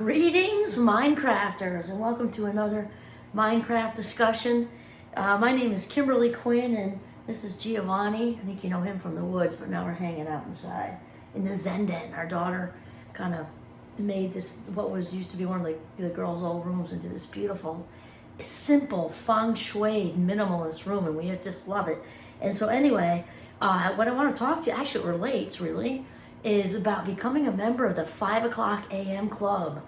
Greetings, Minecrafters, and welcome to another Minecraft discussion. My name is Kimberly Quinn, and this is Giovanni. I think you know him from the woods, but now we're hanging out inside in the Zen Den. Our daughter kind of made this, what was used to be one of the girls' old rooms, into this beautiful, simple, feng shui, minimalist room, and we just love it. And so anyway, what I want to talk to you, actually it relates really, is about becoming a member of the 5 o'clock a.m. club.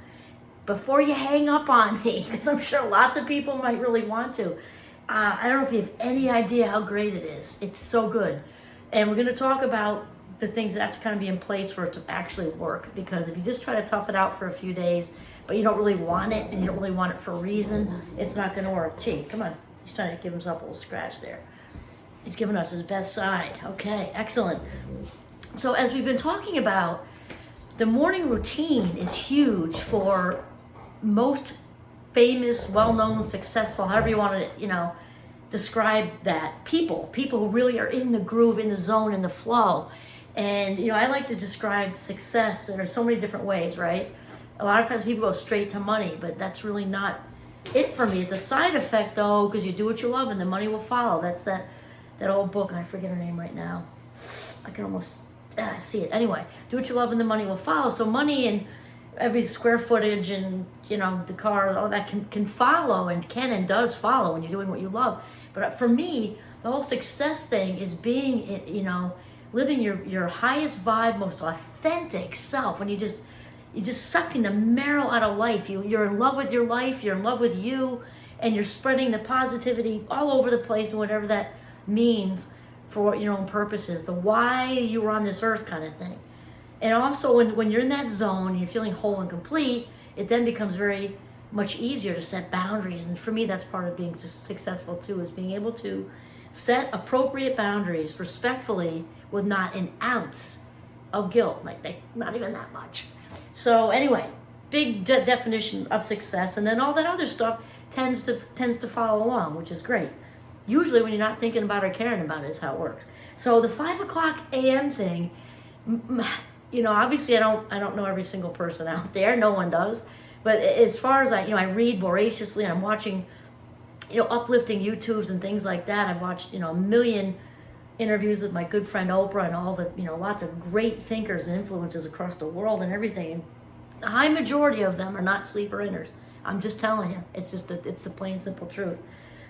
Before you hang up on me, because I'm sure lots of people might really want to. I don't know if you have any idea how great it is. It's so good. And we're going to talk about the things that have to kind of be in place for it to actually work. Because if you just try to tough it out for a few days, but you don't really want it, and you don't really want it for a reason, it's not going to work. Gee, come on. He's trying to give himself a little scratch there. He's giving us his best side. Okay, excellent. So as we've been talking about, the morning routine is huge for most famous, well-known, successful, however you want to, describe that, people who really are in the groove, in the zone, in the flow. And, I like to describe success. There are so many different ways, right? A lot of times people go straight to money, but that's really not it for me. It's a side effect, though, because you do what you love and the money will follow. That's that old book, and I forget her name right now. I can almost see it. Anyway, do what you love and the money will follow. So money and every square footage and, the car, all that can follow, and can and does follow when you're doing what you love. But for me, the whole success thing is being, living your highest vibe, most authentic self. When you're just sucking the marrow out of life. You're in love with your life, you're in love with you, and you're spreading the positivity all over the place, and whatever that means for your own purposes, the why you were on this earth kind of thing. And also when you're in that zone, you're feeling whole and complete, it then becomes very much easier to set boundaries. And for me, that's part of being successful too, is being able to set appropriate boundaries respectfully with not an ounce of guilt, like not even that much. So anyway, big definition of success, and then all that other stuff tends to follow along, which is great. Usually when you're not thinking about or caring about it is how it works. So the 5 o'clock a.m. thing, obviously I don't know every single person out there. No one does. But as far as I read voraciously, and I'm watching, uplifting YouTubes and things like that. I've watched, a million interviews with my good friend Oprah and all the, lots of great thinkers and influencers across the world and everything. And the high majority of them are not sleeper inners. I'm just telling you. It's just it's the plain simple truth.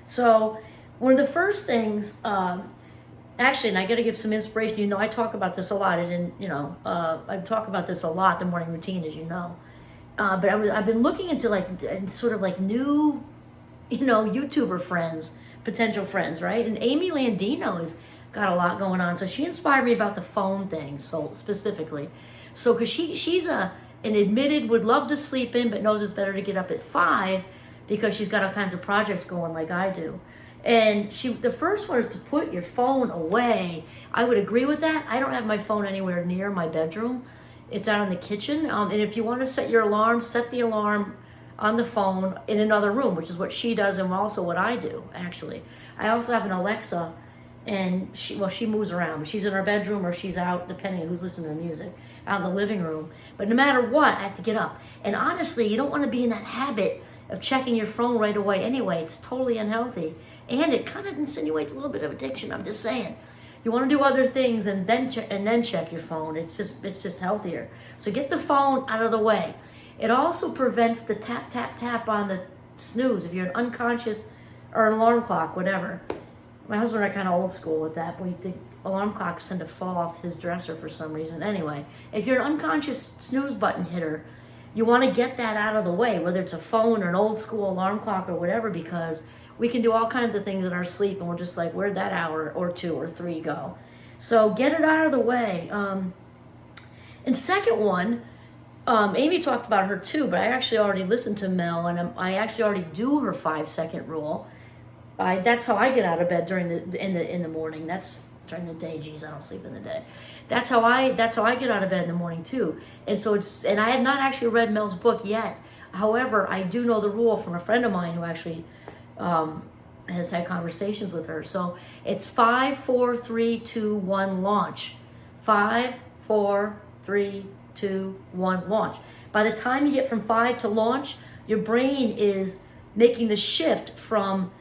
So one of the first things, actually, and I got to give some inspiration. I talk about this a lot, and I talk about this a lot. The morning routine, as you know. But I've been looking into sort of new, YouTuber friends, potential friends, right? And Amy Landino has got a lot going on. So she inspired me about the phone thing, so specifically. So because she's an admitted would love to sleep in, but knows it's better to get up at 5 because she's got all kinds of projects going like I do. And the first one is to put your phone away. I would agree with that. I don't have my phone anywhere near my bedroom. It's out in the kitchen. And if you want to set your alarm, set the alarm on the phone in another room, which is what she does and also what I do, actually. I also have an Alexa, and she moves around. She's in her bedroom or she's out, depending on who's listening to music, out in the living room. But no matter what, I have to get up. And honestly, you don't want to be in that habit of checking your phone right away anyway. It's totally unhealthy. And it kind of insinuates a little bit of addiction. I'm just saying. You want to do other things and then check your phone. It's just healthier. So get the phone out of the way. It also prevents the tap, tap, tap on the snooze. If you're an unconscious or an alarm clock, whatever. My husband and I are kind of old school with that. But the alarm clocks tend to fall off his dresser for some reason. Anyway, if you're an unconscious snooze button hitter, you want to get that out of the way, whether it's a phone or an old school alarm clock or whatever, because we can do all kinds of things in our sleep, and we're just like, where'd that hour or 2 or 3 go? So get it out of the way. And second one, Amy talked about her too, but I actually already listened to Mel, and I actually already do her 5-second rule. That's how I get out of bed in the morning. That's during the day. Geez, I don't sleep in the day. That's how I get out of bed in the morning too. And so and I have not actually read Mel's book yet. However, I do know the rule from a friend of mine who actually has had conversations with her. So it's 5, 4, 3, 2, 1, launch. 5, 4, 3, 2, 1, launch. By the time you get from 5 to launch, your brain is making the shift from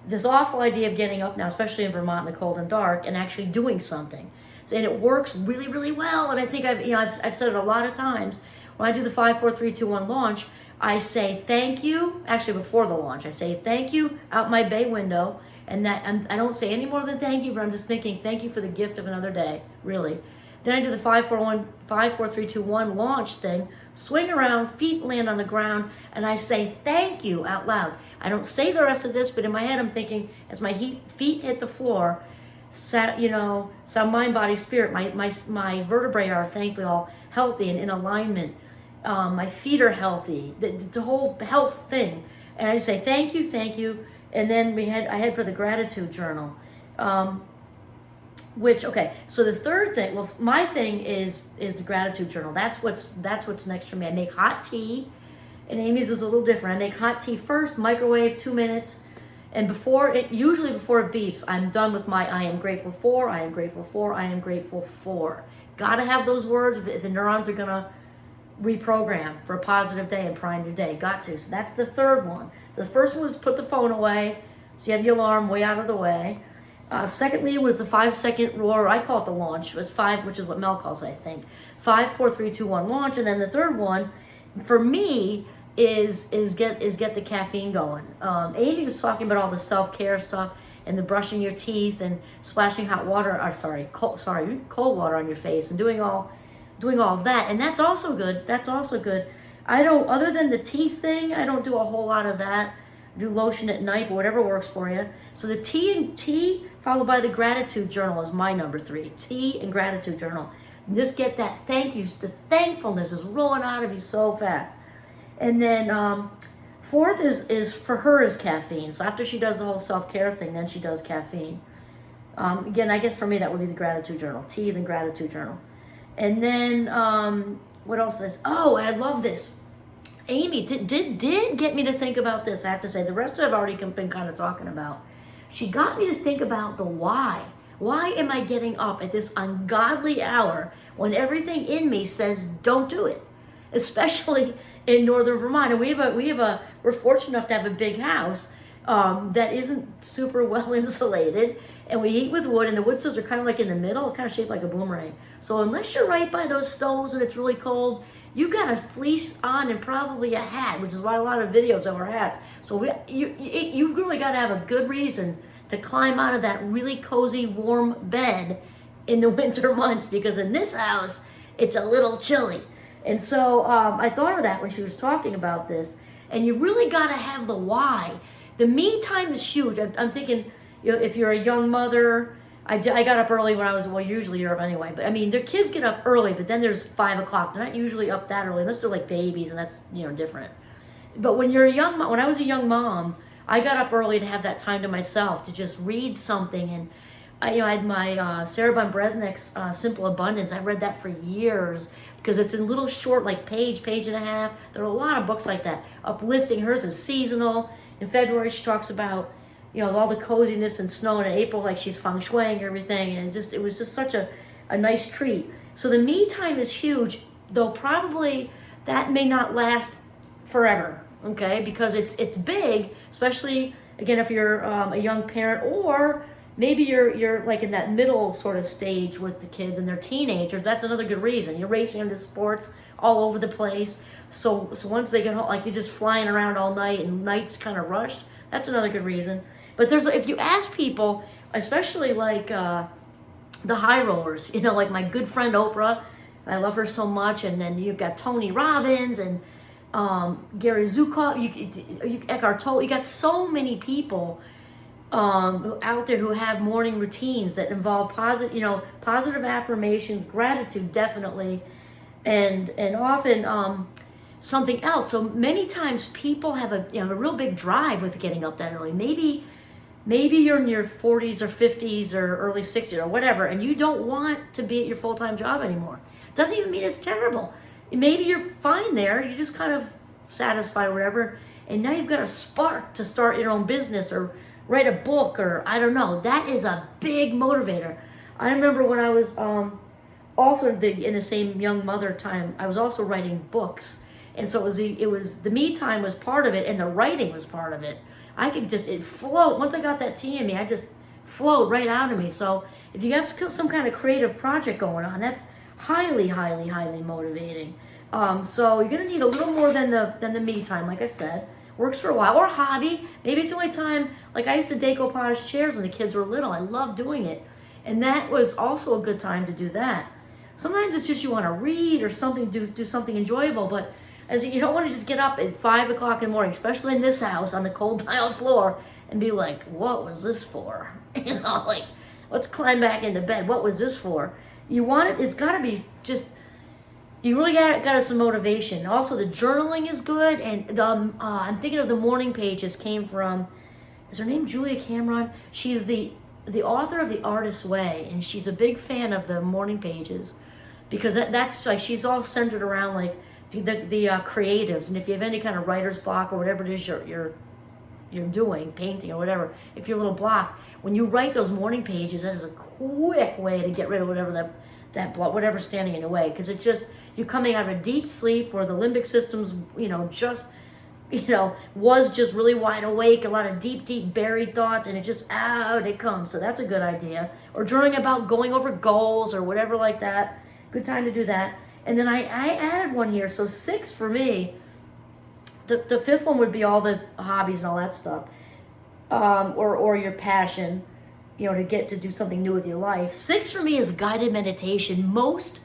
this awful idea of getting up now, especially in Vermont in the cold and dark, and actually doing something. And it works really, really well. And I think I've said it a lot of times. When I do the 5, 4, 3, 2, 1 launch, I say thank you. Actually, before the launch, I say thank you out my bay window, and I don't say any more than thank you, but I'm just thinking thank you for the gift of another day, really. Then I do the 5, 4, 3, 2, 1 launch thing, swing around, feet land on the ground, and I say thank you out loud. I don't say the rest of this, but in my head I'm thinking, as my feet hit the floor, sound, mind, body, spirit, my vertebrae are thankfully all healthy and in alignment. My feet are healthy, the whole health thing. And I say thank you, and then I head for the gratitude journal. So the third thing, well, my thing is the gratitude journal. That's what's next for me. I make hot tea, and Amy's is a little different. I make hot tea first, microwave 2 minutes, and usually before it beeps, I'm done with my I am grateful for, I am grateful for, I am grateful for. Gotta have those words if the neurons are gonna reprogram for a positive day and prime your day. Got to. So that's the third one. So the first one was put the phone away, so you have the alarm way out of the way. Secondly was the 5-second roar. I call it the launch. It was 5, which is what Mel calls it, I think. 5, 4, 3, 2, 1 launch. And then the third one, for me, is get the caffeine going. Amy was talking about all the self-care stuff and the brushing your teeth and splashing cold water on your face and doing all of that. And that's also good. Other than the teeth thing, I don't do a whole lot of that. Do lotion at night, but whatever works for you. So the tea followed by the gratitude journal is my number 3. Tea and gratitude journal. Just get that thank you. The thankfulness is rolling out of you so fast. And then fourth is for her is caffeine. So after she does the whole self-care thing, then she does caffeine. Again, I guess for me that would be the gratitude journal. Tea and gratitude journal. And then what else is? Oh, I love this. Amy did get me to think about this, I have to say. The rest of it I've already been kind of talking about. She got me to think about the why. Why am I getting up at this ungodly hour when everything in me says don't do it? Especially in northern Vermont. And we're fortunate enough to have a big house that isn't super well insulated. And we heat with wood, and the wood stoves are kind of like in the middle, kind of shaped like a boomerang. So unless you're right by those stoves and it's really cold, you got a fleece on and probably a hat, which is why a lot of videos are hats. So you really got to have a good reason to climb out of that really cozy, warm bed in the winter months, because in this house, it's a little chilly. And so I thought of that when she was talking about this. And you really got to have the why. The me time is huge. I'm thinking, if you're a young mother, I got up early when I was, usually you're up anyway, but I mean, their kids get up early, but then there's 5 o'clock. They're not usually up that early, unless they're like babies, and that's, different. But when I was a young mom, I got up early to have that time to myself, to just read something. And I had my Sarah Von Bresnick's Simple Abundance. I read that for years, because it's in little short, like page and a half. There are a lot of books like that. Uplifting. Hers is seasonal. In February, she talks about all the coziness and snow, and in April, like she's feng shuiing everything, and it was just such a nice treat. So the me time is huge, though probably that may not last forever, okay? Because it's big, especially again if you're a young parent, or maybe you're like in that middle sort of stage with the kids and they're teenagers. That's another good reason. You're racing into sports all over the place. So once they get home, like you're just flying around all night and nights kind of rushed. That's another good reason. But if you ask people, especially like the high rollers, like my good friend Oprah, I love her so much, and then you've got Tony Robbins and Gary Zukov, Eckhart Tolle. You got so many people out there who have morning routines that involve positive affirmations, gratitude definitely, and often something else. So many times people have a real big drive with getting up that early. Maybe you're in your 40s or 50s or early 60s or whatever, and you don't want to be at your full-time job anymore. Doesn't even mean it's terrible. Maybe you're fine there. You're just kind of satisfied or whatever, and now you've got a spark to start your own business or write a book, or I don't know. That is a big motivator. I remember when I was also in the same young mother time, I was also writing books. And so it was the me time was part of it, and the writing was part of it. I could just, it flowed. Once I got that tea in me, I just flowed right out of me. So if you have some kind of creative project going on, that's highly, highly, highly motivating. So you're gonna need a little more than the me time, like I said. Works for a while, or hobby. Maybe it's the only time. Like I used to decoupage chairs when the kids were little. I loved doing it, and that was also a good time to do that. Sometimes it's just you want to read or something, do something enjoyable, but as you don't want to just get up at 5 o'clock in the morning, especially in this house on the cold tile floor, and be like, what was this for? Like, let's climb back into bed. What was this for? You want it, it's got to be just, you really got some motivation. Also, the journaling is good, and I'm thinking of the morning pages came from, is her name Julia Cameron? She's the author of The Artist's Way, and she's a big fan of the morning pages, because that's like, she's all centered around like the creatives. And if you have any kind of writer's block or whatever it is you're doing, painting or whatever, if you're a little blocked, when you write those morning pages, that is a quick way to get rid of whatever that block, whatever's standing in the way, because it's just, you're coming out of a deep sleep where the limbic system's was just really wide awake, a lot of deep buried thoughts, and it just out it comes. So that's a good idea. Or journaling about going over goals or whatever like that. Good time to do that. And then I added one here. So 6 for me. The 5th one would be all the hobbies and all that stuff, or your passion, to get to do something new with your life. 6 for me is guided meditation. Most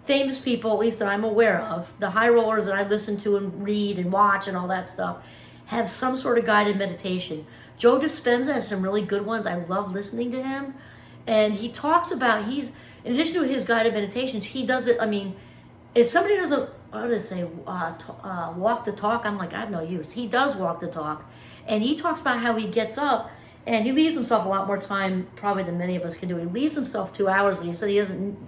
famous people, at least that I'm aware of, the high rollers that I listen to and read and watch and all that stuff, have some sort of guided meditation. Joe Dispenza has some really good ones. I love listening to him. And he talks about, in addition to his guided meditations, he does it, if somebody doesn't, walk the talk, I'm like, I have no use. He does walk the talk. And he talks about how he gets up, and he leaves himself a lot more time probably than many of us can do. He leaves himself 2 hours, but he said he doesn't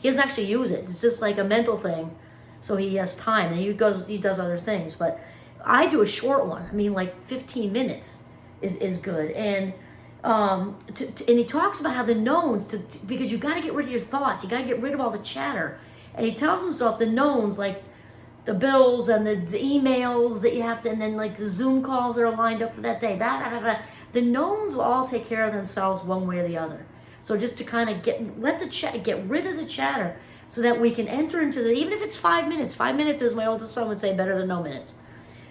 actually use it. It's just like a mental thing. So he has time, and he does other things. But I do a short one. Like 15 minutes is good. And and he talks about how the knowns, because you got to get rid of your thoughts. You got to get rid of all the chatter. And he tells himself the knowns, like the bills and the emails that you have to, and then like the Zoom calls that are lined up for that day. The knowns will all take care of themselves one way or the other. So just to kind of get rid of the chatter, so that we can enter into even if it's 5 minutes. 5 minutes, as my oldest son would say, better than no minutes.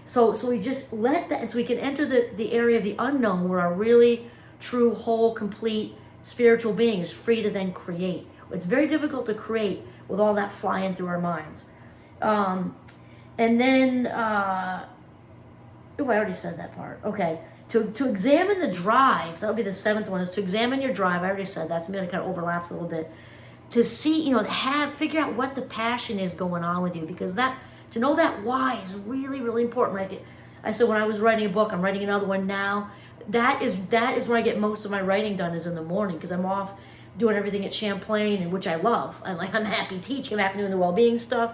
So we just let that, so we can enter the area of the unknown, where our really true, whole, complete spiritual being is free to then create. It's very difficult to create with all that flying through our minds. And then, I already said that part. Okay. To examine the drives, that would be the 7th one, is to examine your drive. I already said that. So maybe it kind of overlaps a little bit. To see, figure out what the passion is going on with you, because to know that why is really, really important. Like I said, when I was writing a book, I'm writing another one now. That is where I get most of my writing done, is in the morning, because I'm off doing everything at Champlain, and which I love. I'm happy teaching, I'm happy doing the well-being stuff.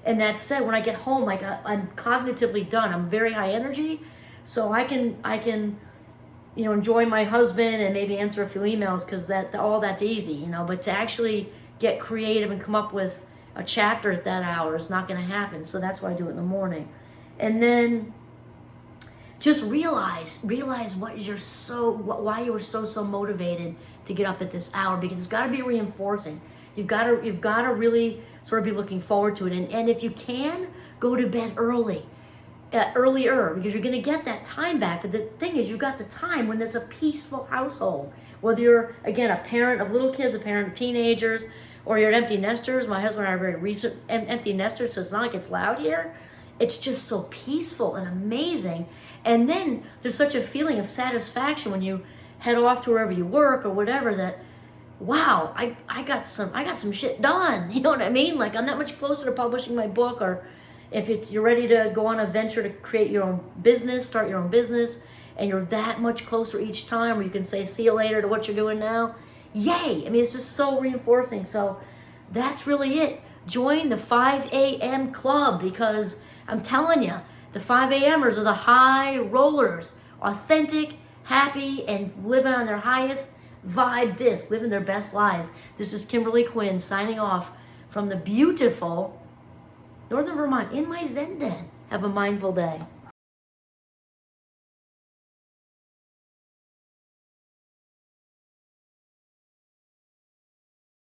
And that said, when I get home, I'm cognitively done. I'm very high energy, so I can enjoy my husband and maybe answer a few emails, because that's easy, But to actually get creative and come up with a chapter at that hour is not going to happen. So that's why I do it in the morning. And then just realize why you were so motivated to get up at this hour, because it's got to be reinforcing. You've got to really sort of be looking forward to it. And if you can, go to bed earlier, because you're going to get that time back. But the thing is, you got the time when there's a peaceful household. Whether you're, again, a parent of little kids, a parent of teenagers, or you're empty nesters. My husband and I are very recent empty nesters, so it's not like it's loud here. It's just so peaceful and amazing. And then there's such a feeling of satisfaction when you head off to wherever you work or whatever, that, wow, I got some shit done. You know what I mean? Like, I'm that much closer to publishing my book. Or if you're ready to go on a venture to create your own business, start your own business, and you're that much closer each time, where you can say see you later to what you're doing now. Yay! It's just so reinforcing. So that's really it. Join the 5 a.m. club, because I'm telling you, the 5 a.m.ers are the high rollers, authentic, happy, and living on their highest vibe disc, living their best lives. This is Kimberly Quinn signing off from the beautiful Northern Vermont, in my Zen den, have a mindful day.